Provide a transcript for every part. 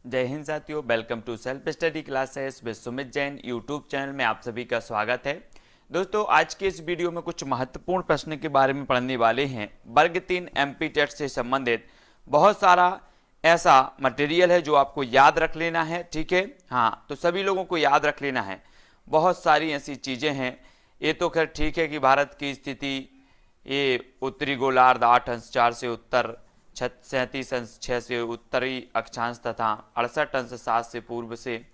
जय हिंद साथियों, welcome to self study classes with Sumit Jain YouTube channel में आप सभी का स्वागत है। दोस्तों, आज के इस वीडियो में कुछ महत्वपूर्ण प्रश्न के बारे में पढ़ने वाले हैं। वर्ग 3 एमपी टेट से संबंधित बहुत सारा ऐसा मटेरियल है जो आपको याद रख लेना है, ठीक है। हाँ, तो सभी लोगों को याद रख लेना है। बहुत सारी ऐसी चीज़ें हैं। ये तो खैर ठीक है कि भारत की स्थिति, ये उत्तरी गोलार्ध 8 अंश 4 से उत्तर, 37 अंश 6 से उत्तरी अक्षांश तथा 68 अंश 7 से पूर्व से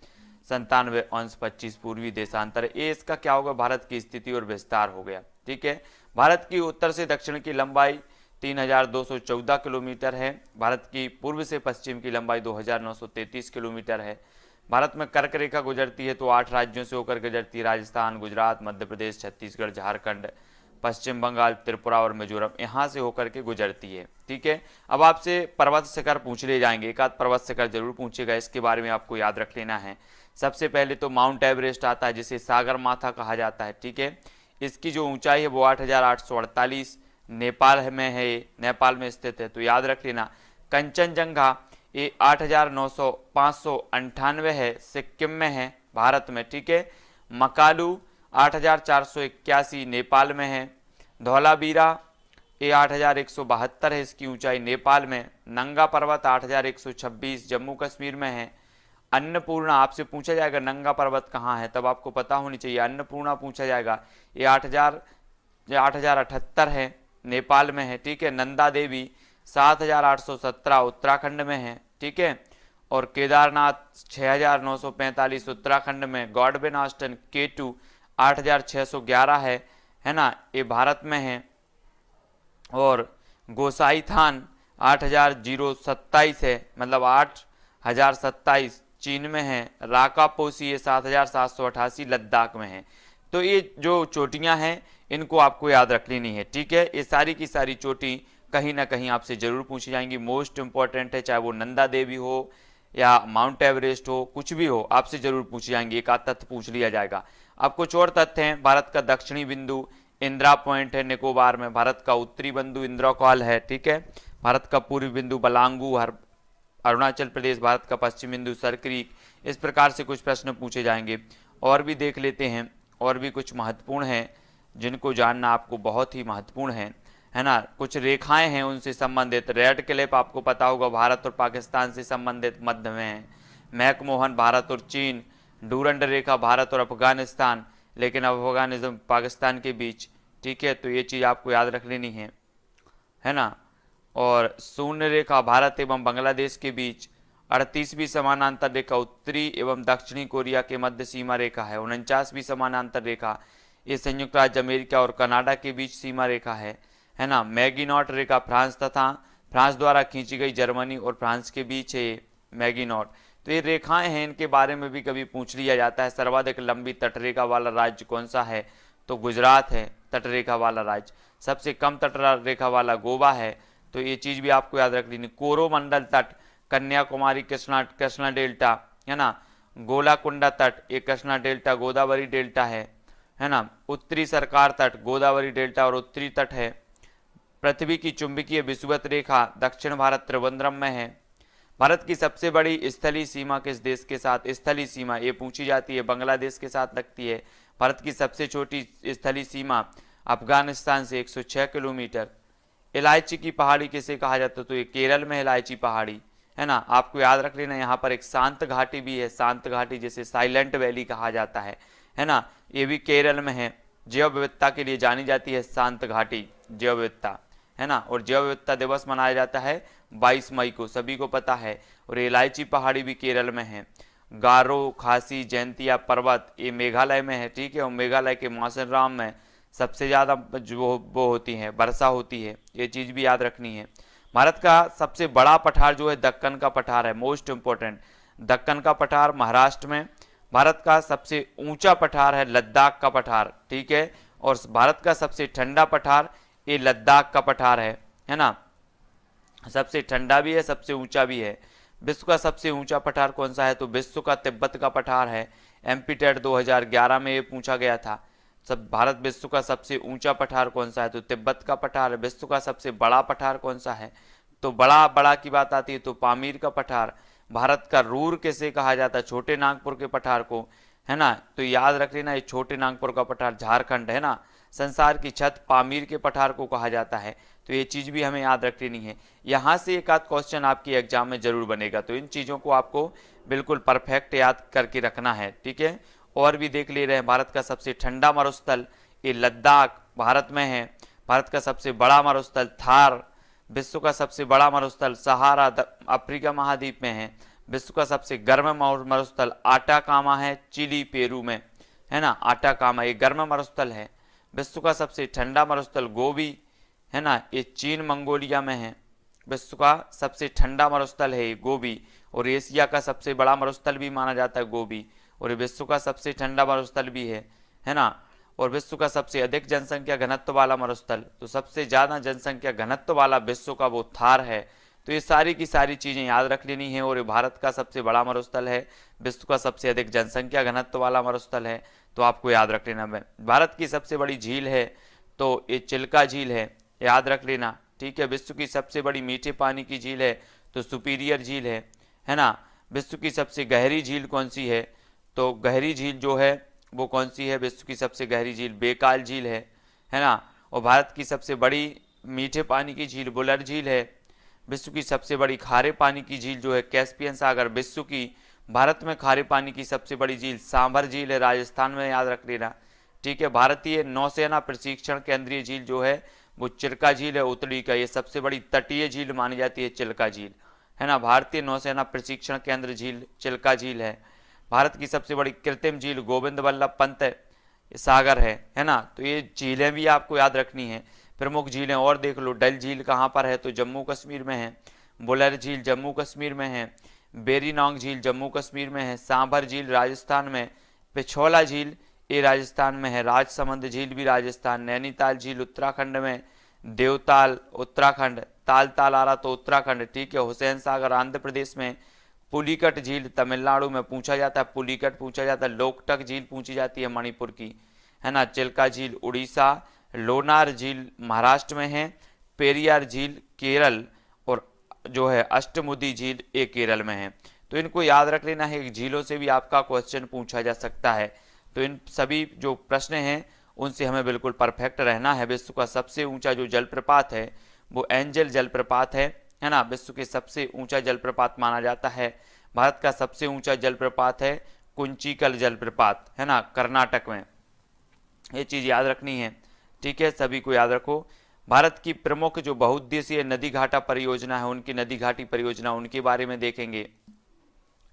97 अंश 25 पूर्वी देशांतर। ये इसका क्या होगा, भारत की स्थिति और विस्तार हो गया, ठीक है। भारत की उत्तर से दक्षिण की लंबाई 3214 किलोमीटर है। भारत की पूर्व से पश्चिम की लंबाई 2933 किलोमीटर है। भारत में कर्क रेखा गुजरती है तो 8 राज्यों से होकर गुजरती है। राजस्थान, गुजरात, मध्य प्रदेश, छत्तीसगढ़, झारखंड, पश्चिम बंगाल, त्रिपुरा और मिजोरम यहाँ से होकर के गुजरती है, ठीक है। अब आपसे पर्वत शिखर पूछ ले जाएंगे, एक आध पर्वत शिखर जरूर पूछेगा, इसके बारे में आपको याद रख लेना है। सबसे पहले तो माउंट एवरेस्ट आता है, जिसे सागर माथा कहा जाता है, ठीक है। इसकी जो ऊंचाई है वो 8848 नेपाल में है, नेपाल में स्थित है, तो याद रख लेना। कंचनजंगा ये 598 है, सिक्किम में है, भारत में, ठीक है। मकालू 8481 नेपाल में है। धौलावीरा ये 8172 है, इसकी ऊंचाई नेपाल में। नंगा पर्वत 8126 जम्मू कश्मीर में है। अन्नपूर्णा आपसे पूछा जाएगा नंगा पर्वत कहाँ है, तब आपको पता होनी चाहिए। अन्नपूर्णा पूछा जाएगा, ये 8078 है, नेपाल में है, ठीक है। नंदा देवी 7817 उत्तराखंड में है, ठीक है। और केदारनाथ 6945 उत्तराखंड में। गॉडविन ऑस्टन K2 8611 है ना, ये भारत में है। और गोसाई थान 8027 है, मतलब 8027 चीन में है। राकापोसी ये 7788 लद्दाख में है। तो ये जो चोटियां हैं इनको आपको याद रख लेनी है, ठीक है। ये सारी की सारी चोटी कहीं ना कहीं आपसे जरूर पूछी जाएंगी, मोस्ट इंपॉर्टेंट है। चाहे वो नंदा देवी हो या माउंट एवरेस्ट हो, कुछ भी हो, आपसे जरूर पूछी जाएंगी, एक आध तथ्य पूछ लिया जाएगा। अब कुछ और तथ्य हैं। भारत का दक्षिणी बिंदु इंदिरा पॉइंट है निकोबार में। भारत का उत्तरी बिंदु इंद्रकॉल है, ठीक है। भारत का पूर्वी बिंदु बलांगू अरुणाचल प्रदेश। भारत का पश्चिम बिंदु सरक्रीक। इस प्रकार से कुछ प्रश्न पूछे जाएंगे। और भी देख लेते हैं, और भी कुछ महत्वपूर्ण हैं जिनको जानना आपको बहुत ही महत्वपूर्ण है ना। कुछ रेखाएं हैं उनसे संबंधित। रेड क्लिप आपको पता होगा भारत और पाकिस्तान से संबंधित मध्य में है। मैकमोहन भारत और चीन। डूरंड रेखा भारत और अफगानिस्तान, लेकिन अफगानिस्तान पाकिस्तान के बीच, ठीक है। तो ये चीज़ आपको याद रख लेनी है ना। और शून्य रेखा भारत एवं बांग्लादेश के बीच। 38वीं समानांतर रेखा उत्तरी एवं दक्षिणी कोरिया के मध्य सीमा रेखा है। 49वीं समानांतर रेखा ये संयुक्त राज्य अमेरिका और कनाडा के बीच सीमा रेखा है ना। मैगीनॉट रेखा फ्रांस तथा फ्रांस द्वारा खींची गई जर्मनी और फ्रांस के बीच है मैगीनॉट। तो ये रेखाएं हैं, इनके बारे में भी कभी पूछ लिया जाता है। सर्वाधिक लंबी तटरेखा वाला राज्य कौन सा है, तो गुजरात है तटरेखा वाला राज्य। सबसे कम तटरेखा वाला गोवा है, तो ये चीज़ भी आपको याद रख लेनी। कोरोमंडल तट कन्याकुमारी कृष्णा डेल्टा है ना। गोलाकुंडा तट ये कृष्णा डेल्टा गोदावरी डेल्टा है ना। उत्तरी सरकार तट गोदावरी डेल्टा और उत्तरी तट है। पृथ्वी की चुंबकीय विषुवत रेखा दक्षिण भारत त्रिवेंद्रम में है। भारत की सबसे बड़ी स्थलीय सीमा किस देश के साथ, स्थलीय सीमा ये पूछी जाती है, बांग्लादेश के साथ लगती है। भारत की सबसे छोटी स्थलीय सीमा अफगानिस्तान से 106 किलोमीटर। इलायची की पहाड़ी किसे कहा जाता है, तो ये केरल में इलायची पहाड़ी है ना। आपको याद रख लेना, यहाँ पर एक शांत घाटी भी है, शांत घाटी जिसे साइलेंट वैली कहा जाता है ना। ये भी केरल में है। जैव विविधता के लिए जानी जाती है शांत घाटी, जैव विविधता है ना। और जैव विविधता दिवस मनाया जाता है 22 मई को, सभी को पता है। और इलायची पहाड़ी भी केरल में है। गारो खासी जयंतिया पर्वत ये मेघालय में है, ठीक है। और मेघालय के मौसिनराम में सबसे ज़्यादा जो वो होती है, वर्षा होती है, ये चीज़ भी याद रखनी है। भारत का सबसे बड़ा पठार जो है दक्कन का पठार है, मोस्ट इंपॉर्टेंट। दक्कन का पठार महाराष्ट्र में। भारत का सबसे ऊंचा पठार है लद्दाख का पठार, ठीक है। और भारत का सबसे ठंडा पठार ये लद्दाख का पठार है ना। सबसे ठंडा भी है, सबसे ऊंचा भी है। विश्व का सबसे ऊंचा पठार कौन सा है, तो विश्व का तिब्बत का पठार है। एमपी टेट 2011 में ये पूछा गया था। सब भारत विश्व का सबसे ऊंचा पठार कौन सा है, तो तिब्बत का पठार है। विश्व का सबसे बड़ा पठार कौन सा है, तो बड़ा की बात आती है तो पामीर का पठार। भारत का रूर किसे कहा जाता है, छोटे नागपुर के पठार को, है ना। तो याद रख लेना, ये छोटे नागपुर का पठार झारखंड है ना। संसार की छत पामीर के पठार को कहा जाता है, तो ये चीज भी हमें याद रख लेनी है। यहाँ से एक आध क्वेश्चन आपकी एग्जाम में जरूर बनेगा, तो इन चीजों को आपको बिल्कुल परफेक्ट याद करके रखना है, ठीक है। और भी देख ले रहे हैं, भारत का सबसे ठंडा मरुस्थल ये लद्दाख भारत में है। भारत का सबसे बड़ा मरुस्थल थार। विश्व का सबसे बड़ा मरुस्थल सहारा अफ्रीका महाद्वीप में है। विश्व का सबसे गर्म मरुस्थल आटाकामा है, चिली पेरू में, है ना। आटाकामा ये गर्म मरुस्थल है। विश्व का सबसे ठंडा मरुस्थल गोबी, है ना, ये चीन मंगोलिया में है। विश्व का सबसे ठंडा मरुस्थल है ये गोबी, और एशिया का सबसे बड़ा मरुस्थल भी माना जाता है गोबी, और विश्व का सबसे ठंडा मरुस्थल भी है ना। और विश्व का सबसे अधिक जनसंख्या घनत्व वाला मरुस्थल, तो सबसे ज्यादा जनसंख्या घनत्व वाला विश्व का वो थार है। तो ये सारी की सारी चीजें याद रख लेनी है। और ये भारत का सबसे बड़ा मरुस्थल है, विश्व का सबसे अधिक जनसंख्या घनत्व वाला मरुस्थल है, तो आपको याद रख लेना है। भारत की सबसे बड़ी झील है तो ये चिल्का झील है, याद रख लेना, ठीक है। विश्व की सबसे बड़ी मीठे पानी की झील है तो सुपीरियर झील है ना। विश्व की सबसे गहरी झील कौन सी है, तो गहरी झील जो है वो कौन सी है, विश्व की सबसे गहरी झील बेकाल झील है ना। और भारत की सबसे बड़ी मीठे पानी की झील बुलर झील है। विश्व की सबसे बड़ी खारे पानी की झील जो है कैस्पियन सागर। विश्व की भारत में खारे पानी की सबसे बड़ी झील सांभर झील है, राजस्थान में, याद रख लेना, ठीक है। भारतीय नौसेना प्रशिक्षण केंद्रीय झील जो है वो चिल्का झील है, उत्तरी का। ये सबसे बड़ी तटीय झील मानी जाती है चिल्का झील, है ना। भारतीय नौसेना प्रशिक्षण केंद्र झील चिल्का झील है। भारत की सबसे बड़ी कृत्रिम झील गोविंद वल्लभ पंत सागर है ना। तो ये झीलें भी आपको याद रखनी है। प्रमुख झीलें और देख लो, डल झील कहाँ पर है, तो जम्मू कश्मीर में है। बुलर झील जम्मू कश्मीर में है। बेरीनोंग झील जम्मू कश्मीर में है। सांभर झील राजस्थान में। पिछोला झील ये राजस्थान में है। राजसमंद झील भी राजस्थान। नैनीताल झील उत्तराखंड में। देवताल उत्तराखंड। ताल तालारा तो उत्तराखंड, ठीक है। हुसैन सागर आंध्र प्रदेश में। पुलिकट झील तमिलनाडु में पूछा जाता है, पुलिकट पूछा जाता है। लोकटक झील पूछी जाती है मणिपुर की, है ना। चिल्का झील उड़ीसा। लोनार झील महाराष्ट्र में है। पेरियार झील केरल, और जो है अष्टमुदी झील ये केरल में है। तो इनको याद रख लेना है, झीलों से भी आपका क्वेश्चन पूछा जा सकता है। तो इन सभी जो प्रश्न हैं उनसे हमें बिल्कुल परफेक्ट रहना है। विश्व का सबसे ऊंचा जो जलप्रपात है वो एंजल जलप्रपात है ना। विश्व के सबसे ऊंचा जलप्रपात माना जाता है। भारत का सबसे ऊंचा जलप्रपात है कुंचिकल जलप्रपात, है ना, कर्नाटक में। ये चीज याद रखनी है, ठीक है। सभी को याद रखो। भारत की प्रमुख जो बहुउद्देशीय नदी घाटा परियोजना है, उनकी नदी घाटी परियोजना, उनके बारे में देखेंगे।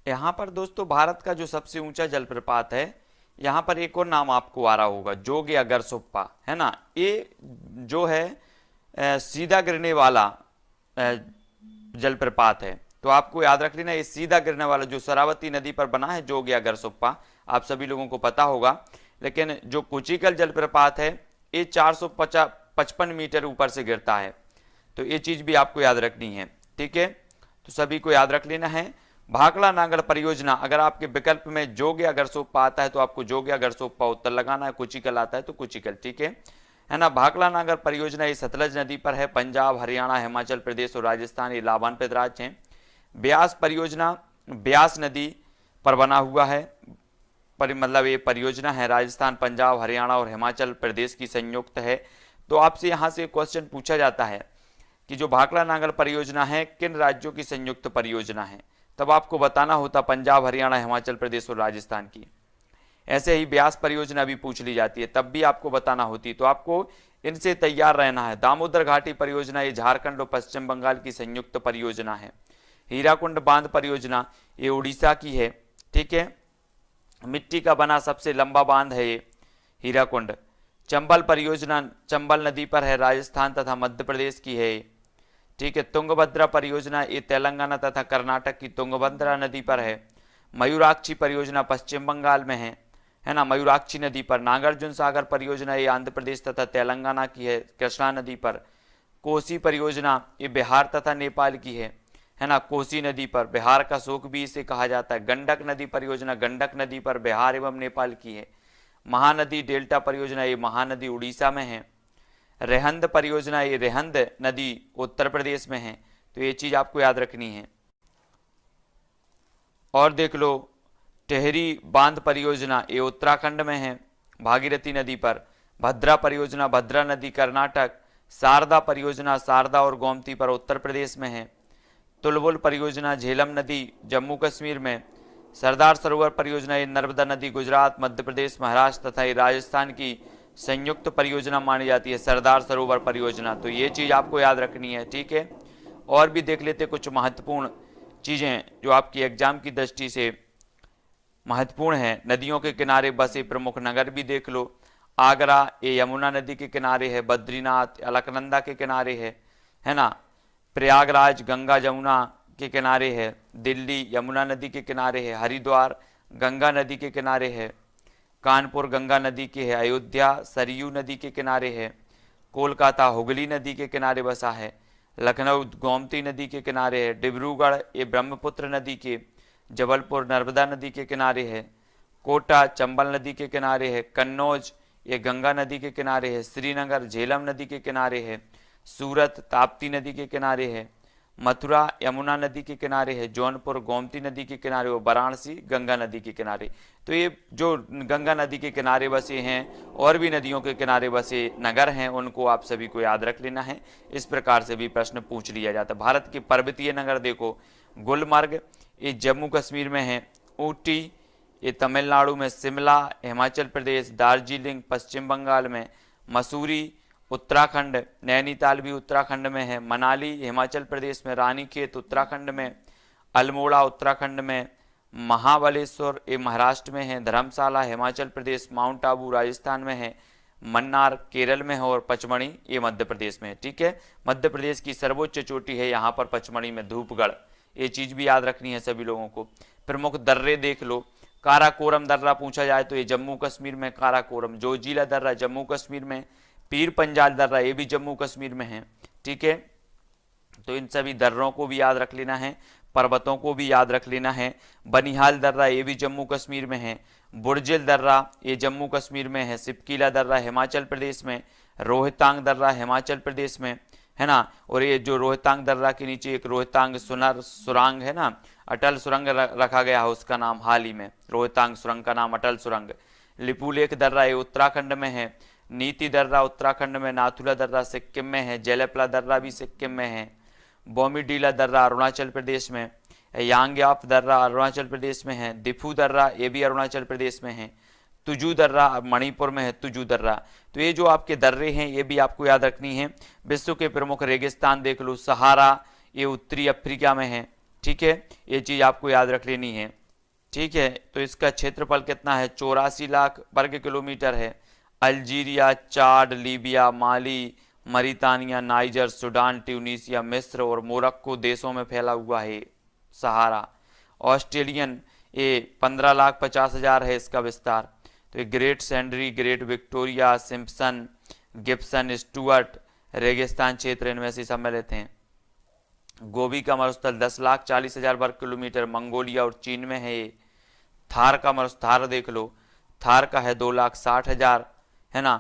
यहाँ पर दोस्तों भारत का जो सबसे ऊंचा जलप्रपात है, यहाँ पर एक और नाम आपको आ रहा होगा, जोग या गरसोप्पा, है ना। ये जो है सीधा गिरने वाला जलप्रपात है, तो आपको याद रख लेना, ये सीधा गिरने वाला जो शरावती नदी पर बना है जोग या गरसोप्पा, आप सभी लोगों को पता होगा। लेकिन जो कुचिकल जलप्रपात है ये 455 मीटर ऊपर से गिरता है, तो ये चीज भी आपको याद रखनी है, ठीक है। तो सभी को याद रख लेना है। भाखड़ा नागड़ परियोजना, अगर आपके विकल्प में जोग या गरसोप्पा आता है तो आपको जोग या गरसोप्पा उत्तर लगाना है, कुचिकल आता है तो कुचिकल, ठीक है ना। भाखड़ा नागड़ परियोजना ये सतलज नदी पर है। पंजाब, हरियाणा, हिमाचल प्रदेश और राजस्थान ये लाभान्वित राज्य हैं। ब्यास परियोजना ब्यास नदी पर बना हुआ है, मतलब ये परियोजना है राजस्थान, पंजाब, हरियाणा और हिमाचल प्रदेश की संयुक्त है। तो आपसे यहाँ से क्वेश्चन पूछा जाता है कि जो भाखड़ा नागड़ परियोजना है किन राज्यों की संयुक्त परियोजना है, तब आपको बताना होता पंजाब, हरियाणा, हिमाचल प्रदेश और राजस्थान की। ऐसे ही ब्यास परियोजना भी पूछ ली जाती है, तब भी आपको बताना होती, तो आपको इनसे तैयार रहना है। दामोदर घाटी परियोजना ये झारखंड और पश्चिम बंगाल की संयुक्त परियोजना है। हीराकुंड बांध परियोजना ये उड़ीसा की है, ठीक है। मिट्टी का बना सबसे लंबा बांध है ये हीराकुंड। चंबल परियोजना चंबल नदी पर है, राजस्थान तथा मध्य प्रदेश की है, ठीक है। तुंगभद्रा परियोजना ये तेलंगाना तथा कर्नाटक की तुंगभद्रा नदी पर है। मयूराक्षी परियोजना पश्चिम बंगाल में है ना, मयूराक्षी नदी पर। नागार्जुन सागर परियोजना ये आंध्र प्रदेश तथा तेलंगाना की है, कृष्णा नदी पर। कोसी परियोजना ये बिहार तथा नेपाल की है ना, कोसी नदी पर। बिहार का शोक भी इसे कहा जाता है। गंडक नदी परियोजना गंडक नदी पर, बिहार एवं नेपाल की है। महानदी डेल्टा परियोजना ये महानदी उड़ीसा में है। रेहंद परियोजना ये रेहंद नदी उत्तर प्रदेश में है। तो ये चीज आपको याद रखनी है। और देख लो टेहरी बांध परियोजना ये उत्तराखंड में है भागीरथी नदी पर। भद्रा परियोजना भद्रा नदी कर्नाटक। शारदा परियोजना शारदा और गोमती पर उत्तर प्रदेश में है। तुलबुल परियोजना झेलम नदी जम्मू कश्मीर में। सरदार सरोवर परियोजना ये नर्मदा नदी गुजरात मध्य प्रदेश महाराष्ट्र तथा ये राजस्थान की संयुक्त परियोजना मानी जाती है सरदार सरोवर परियोजना। तो ये चीज आपको याद रखनी है, ठीक है। और भी देख लेते कुछ महत्वपूर्ण चीजें जो आपकी एग्जाम की दृष्टि से महत्वपूर्ण है। नदियों के किनारे बसे प्रमुख नगर भी देख लो। आगरा ये यमुना नदी के किनारे है। बद्रीनाथ अलकनंदा के किनारे है ना। प्रयागराज गंगा जमुना के किनारे है। दिल्ली यमुना नदी के किनारे है। हरिद्वार गंगा नदी के किनारे है। कानपुर गंगा नदी के है। अयोध्या सरयू नदी के किनारे है। कोलकाता हुगली नदी के किनारे बसा है। लखनऊ गोमती नदी के किनारे है। डिब्रूगढ़ ये ब्रह्मपुत्र नदी के। जबलपुर नर्मदा नदी के किनारे है। कोटा चंबल नदी के किनारे है। कन्नौज ये गंगा नदी के किनारे है। श्रीनगर झेलम नदी के किनारे है। सूरत ताप्ती नदी के किनारे है। मथुरा यमुना नदी के किनारे है। जौनपुर गोमती नदी के किनारे और वाराणसी गंगा नदी के किनारे। तो ये जो गंगा नदी के किनारे बसे हैं और भी नदियों के किनारे बसे नगर हैं उनको आप सभी को याद रख लेना है। इस प्रकार से भी प्रश्न पूछ लिया जाता है। भारत के पर्वतीय नगर देखो गुलमर्ग ये जम्मू कश्मीर में है। ऊटी ये तमिलनाडु में। शिमला हिमाचल प्रदेश। दार्जिलिंग पश्चिम बंगाल में। मसूरी उत्तराखंड। नैनीताल भी उत्तराखंड में है। मनाली हिमाचल प्रदेश में। रानीखेत उत्तराखंड में। अल्मोड़ा उत्तराखंड में। महाबलेश्वर ये महाराष्ट्र में है। धर्मशाला हिमाचल प्रदेश। माउंट आबू राजस्थान में है। मन्नार केरल में है और पचमढ़ी ये मध्य प्रदेश में है, ठीक है। मध्य प्रदेश की सर्वोच्च चोटी है यहाँ पर पचमढ़ी में धूपगढ़। ये चीज भी याद रखनी है सभी लोगों को। प्रमुख दर्रे देख लो। काराकोरम दर्रा पूछा जाए तो ये जम्मू कश्मीर में काराकोरम। जोजिला दर्रा जम्मू कश्मीर में। पीर पंजाल दर्रा ये भी जम्मू कश्मीर में है, ठीक है। तो इन सभी दर्रों को भी याद रख लेना है। पर्वतों को भी याद रख लेना है। बनिहाल दर्रा ये भी जम्मू कश्मीर में है। बुर्जिल दर्रा ये जम्मू कश्मीर में है। सिपकीला दर्रा हिमाचल प्रदेश में। रोहतांग दर्रा हिमाचल प्रदेश में है ना। और ये जो रोहतांग दर्रा के नीचे एक रोहतांग सुरंग है ना, अटल सुरंग रखा गया है उसका नाम हाल ही में। रोहतांग सुरंग का नाम अटल सुरंग। लिपुलेख दर्रा ये उत्तराखंड में है। नीति दर्रा उत्तराखंड में। नाथुला दर्रा सिक्किम में है। जेलेपला दर्रा भी सिक्किम में है। बोमीडीला दर्रा अरुणाचल प्रदेश में। यांग्याप दर्रा अरुणाचल प्रदेश में है। दिफू दर्रा ये भी अरुणाचल प्रदेश में है। तुजू दर्रा मणिपुर में है। तुजू दर्रा। तो ये जो आपके दर्रे हैं ये भी आपको याद रखनी है। विश्व के प्रमुख रेगिस्तान देख लो। सहारा ये उत्तरी अफ्रीका में है, ठीक है। ये चीज आपको याद रख लेनी है, ठीक है। तो इसका क्षेत्रफल कितना है? 84 लाख वर्ग किलोमीटर है। अल्जीरिया चाड लीबिया माली मरीतानिया नाइजर सूडान ट्यूनीसिया मिस्र और मोरक्को देशों में फैला हुआ है सहारा। ऑस्ट्रेलियन ये 15,50,000 है इसका विस्तार। तो ये Great Sandy Great Victoria Simpson Gibson Stuart रेगिस्तान क्षेत्र इनमें से सम्मिलित हैं। गोबी का मरुस्थल 10,40,000 वर्ग किलोमीटर मंगोलिया और चीन में है ये। थार का मरुस्थल देख लो। थार का है 2,60,000 है ना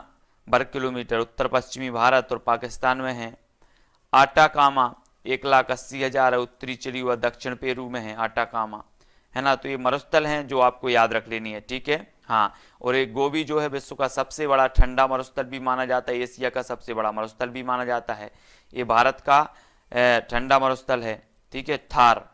वर्ग किलोमीटर उत्तर पश्चिमी भारत और पाकिस्तान में है। आटाकामा 1,80,000 है उत्तरी चिली व दक्षिण पेरू में है आटाकामा, है ना। तो ये मरुस्थल हैं जो आपको याद रख लेनी है, ठीक है। हाँ, और एक गोबी जो है विश्व का सबसे बड़ा ठंडा मरुस्थल भी माना जाता है। एशिया का सबसे बड़ा मरुस्थल भी माना जाता है। ये भारत का ठंडा मरुस्थल है, ठीक है। थार,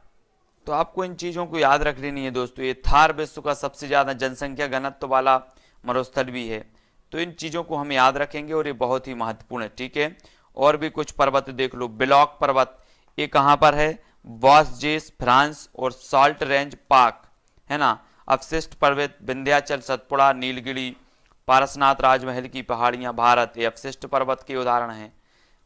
तो आपको इन चीजों को याद रख लेनी है दोस्तों। ये थार विश्व का सबसे ज्यादा जनसंख्या घनत्व वाला मरुस्थल भी है। तो इन चीजों को हम याद रखेंगे और ये बहुत ही महत्वपूर्ण है, ठीक है। और भी कुछ पर्वत देख लो। बिलॉक पर्वत ये कहाँ पर है? वॉसजेस फ्रांस और साल्ट रेंज पाक, है ना। अवशिष्ट पर्वत विंध्याचल सतपुड़ा नीलगिरी पारसनाथ राजमहल की पहाड़ियां भारत ये अवशिष्ट पर्वत के उदाहरण हैं।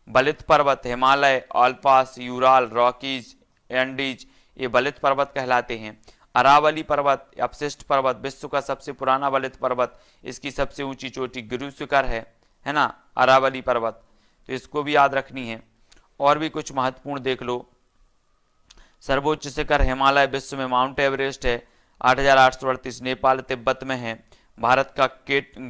बलित पर्वत हिमालय अल्पास यूराल रॉकीज एंडीज ये बलित पर्वत कहलाते हैं। अरावली पर्वत अवशिष्ट पर्वत विश्व का सबसे पुराना बलित पर्वत। इसकी सबसे ऊंची चोटी गुरु शिखर है ना अरावली पर्वत। तो इसको भी याद रखनी है। और भी कुछ महत्वपूर्ण देख लो। सर्वोच्च शिखर हिमालय विश्व में माउंट एवरेस्ट है 8,838 नेपाल तिब्बत में है। भारत का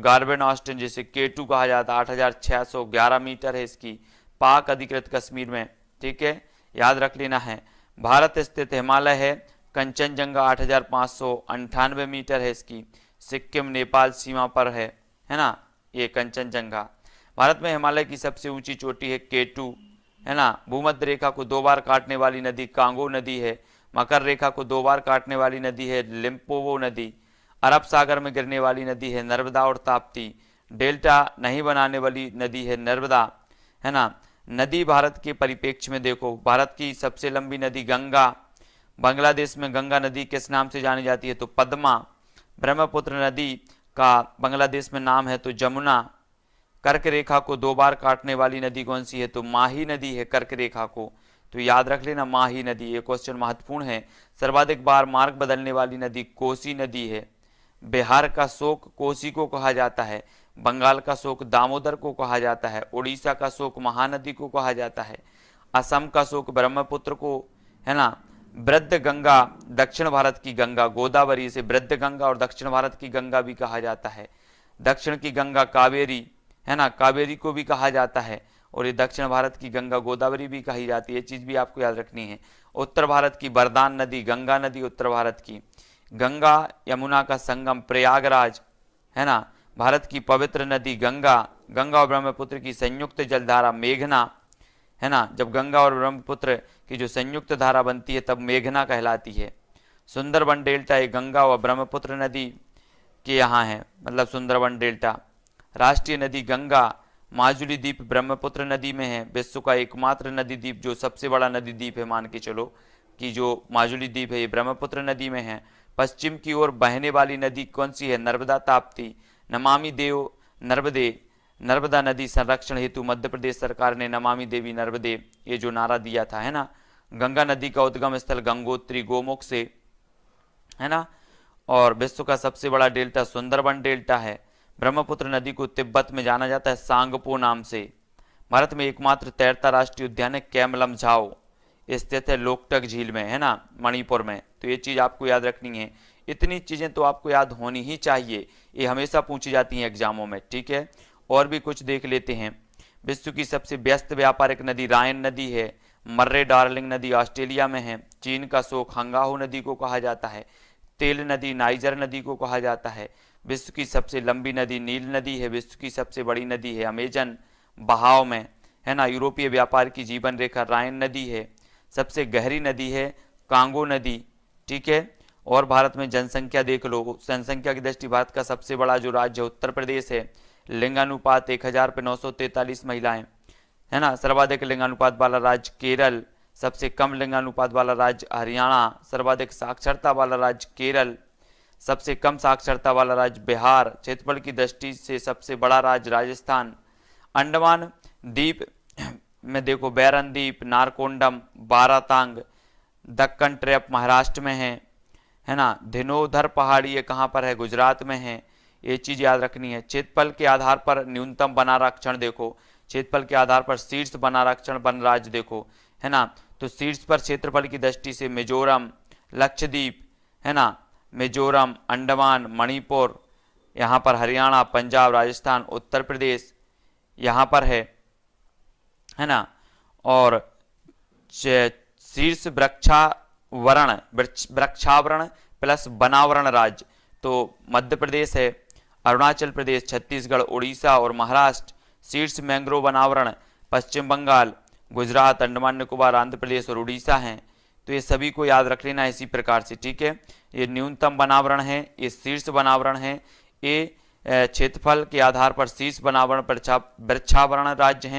गार्बन ऑस्टिन जिसे K2 कहा जाता है 8,611 मीटर है इसकी। पाक अधिकृत कश्मीर में, ठीक है, याद रख लेना है। भारत स्थित हिमालय है कंचनजंगा 8,598 मीटर है इसकी, सिक्किम नेपाल सीमा पर है ना ये कंचनजंगा। भारत में हिमालय की सबसे ऊंची चोटी है K2, है ना। भूमध्य रेखा को 2 बार काटने वाली नदी कांगो नदी है। मकर रेखा को 2 बार काटने वाली नदी है लिम्पोपो नदी। अरब सागर में गिरने वाली नदी है नर्मदा और ताप्ती। डेल्टा नहीं बनाने वाली नदी है नर्मदा, है ना। नदी भारत के परिप्रेक्ष्य में देखो, भारत की सबसे लंबी नदी गंगा। बांग्लादेश में गंगा नदी किस नाम से जानी जाती है? तो पद्मा। ब्रह्मपुत्र नदी का बांग्लादेश में नाम है तो जमुना। कर्क रेखा को 2 बार काटने वाली नदी कौन सी है? तो माही नदी है कर्क रेखा को, तो याद रख लेना माही नदी, ये क्वेश्चन महत्वपूर्ण है। सर्वाधिक बार मार्ग बदलने वाली नदी कोसी नदी है। बिहार का शोक कोसी को कहा जाता है। बंगाल का शोक दामोदर को कहा जाता है। उड़ीसा का शोक महानदी को कहा जाता है। असम का शोक ब्रह्मपुत्र को, है ना। वृद्ध गंगा दक्षिण भारत की गंगा गोदावरी, से वृद्ध गंगा और दक्षिण भारत की गंगा भी कहा जाता है। दक्षिण की गंगा कावेरी, है ना, कावेरी को भी कहा जाता है। और ये दक्षिण भारत की गंगा गोदावरी भी कही जाती है, ये चीज भी आपको याद रखनी है। उत्तर भारत की वरदान नदी गंगा नदी उत्तर भारत की। गंगा यमुना का संगम प्रयागराज, है ना। भारत की पवित्र नदी गंगा। गंगा और ब्रह्मपुत्र की संयुक्त जलधारा मेघना, है ना। जब गंगा और ब्रह्मपुत्र की जो संयुक्त धारा बनती है तब मेघना कहलाती है। सुंदरबन डेल्टा ये गंगा और ब्रह्मपुत्र नदी के यहाँ है, मतलब सुंदरबन डेल्टा। राष्ट्रीय नदी गंगा। माजुली द्वीप ब्रह्मपुत्र नदी में है। विश्व का एकमात्र नदी द्वीप, जो सबसे बड़ा नदी द्वीप है मान के चलो कि जो माजुली द्वीप है ये ब्रह्मपुत्र नदी में है। पश्चिम की ओर बहने वाली नदी कौन सी है? नर्मदा ताप्ती। नमामि देव नर्मदे, नर्मदा नदी संरक्षण हेतु मध्य प्रदेश सरकार ने नमामि देवी नर्मदे ये जो नारा दिया था, है ना। गंगा नदी का उद्गम स्थल गंगोत्री गोमुख से, है ना। और विश्व का सबसे बड़ा डेल्टा सुंदरबन डेल्टा है। ब्रह्मपुत्र नदी को तिब्बत में जाना जाता है सांगपो नाम से। भारत में एकमात्र तैरता राष्ट्रीय उद्यान है कैमलमझाओ, स्थित है लोकटक झील में, है ना, मणिपुर में। तो ये चीज आपको याद रखनी है। इतनी चीजें तो आपको याद होनी ही चाहिए, ये हमेशा पूछी जाती हैं एग्जामों में, ठीक है। और भी कुछ देख लेते हैं। विश्व की सबसे व्यस्त व्यापारिक नदी रायन नदी है। मर्रे डार्लिंग नदी ऑस्ट्रेलिया में है। चीन का शोक हंगाहो नदी को कहा जाता है। तेल नदी नाइजर नदी को कहा जाता है। विश्व की सबसे लंबी नदी नील नदी है। विश्व की सबसे बड़ी नदी है अमेजन बहाव में, है ना। यूरोपीय व्यापार की जीवन रेखा रायन नदी है। सबसे गहरी नदी है कांगो नदी, ठीक है। और भारत में जनसंख्या देख लो, जनसंख्या की दृष्टि भारत का सबसे बड़ा जो राज्य उत्तर प्रदेश है। लिंगानुपात 1000 पे 943 महिलाएं, है ना। सर्वाधिक लिंगानुपात वाला राज्य केरल। सबसे कम लिंगानुपात वाला राज्य हरियाणा। सर्वाधिक साक्षरता वाला राज्य केरल। सबसे कम साक्षरता वाला राज्य बिहार। क्षेत्रफल की दृष्टि से सबसे बड़ा राज्य राजस्थान। अंडमान द्वीप में देखो बैरन द्वीप, नारकोंडम, बारातांग, दक्कन ट्रैप महाराष्ट्र में है ना। धिनोधर पहाड़ी ये कहाँ पर है? गुजरात में है। ये चीज याद रखनी है। क्षेत्रफल के आधार पर न्यूनतम वनारक्षण देखो, क्षेत्रफल के आधार पर शीर्ष वनारक्षण वन राज्य देखो, है ना। तो शीर्ष पर क्षेत्रफल की दृष्टि से मिजोरम, लक्षद्वीप, है ना, मिजोरम, अंडमान, मणिपुर, यहाँ पर हरियाणा, पंजाब, राजस्थान, उत्तर प्रदेश यहाँ पर है ना। और शीर्ष वृक्षावरण प्लस वनावरण राज्य तो मध्य प्रदेश है, अरुणाचल प्रदेश, छत्तीसगढ़, उड़ीसा और महाराष्ट्र। शीर्ष मैंग्रोव वनावरण पश्चिम बंगाल, गुजरात, अंडमान निकोबार, आंध्र प्रदेश और उड़ीसा हैं। तो ये सभी को याद रख लेना इसी प्रकार से, ठीक है। ये न्यूनतम वनावरण है, ये शीर्ष वनावरण है, ये क्षेत्रफल के आधार पर शीर्ष वनावरण वृक्षावरण राज्य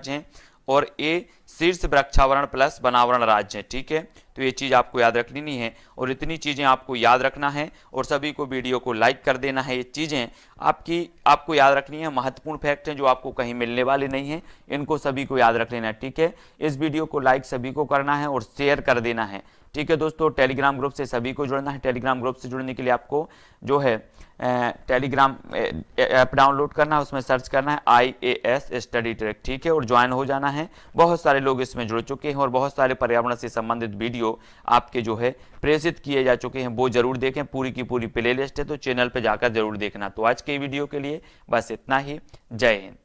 हैं और ये शीर्ष वृक्षावरण प्लस वनावरण राज्य हैं, ठीक है। तो ये चीज आपको याद रख लेनी है और इतनी चीजें आपको याद रखना है और सभी को वीडियो को लाइक कर देना है। ये चीजें आपको याद रखनी है, महत्वपूर्ण फैक्ट हैं जो आपको कहीं मिलने वाले नहीं है, इनको सभी को याद रख लेना है, ठीक है। इस वीडियो को लाइक सभी को करना है और शेयर कर देना है, ठीक है दोस्तों। टेलीग्राम ग्रुप से सभी को जुड़ना है। टेलीग्राम ग्रुप से जुड़ने के लिए आपको जो है टेलीग्राम ऐप डाउनलोड करना है, उसमें सर्च करना है IAS स्टडी ट्रैक, ठीक है, और ज्वाइन हो जाना है। बहुत सारे लोग इसमें जुड़ चुके हैं और बहुत सारे पर्यावरण से संबंधित वीडियो आपके जो है प्रेषित किए जा चुके हैं, वो जरूर देखें। पूरी की पूरी प्लेलिस्ट है तो चैनल पर जाकर जरूर देखना। तो आज के वीडियो के लिए बस इतना ही। जय हिंद।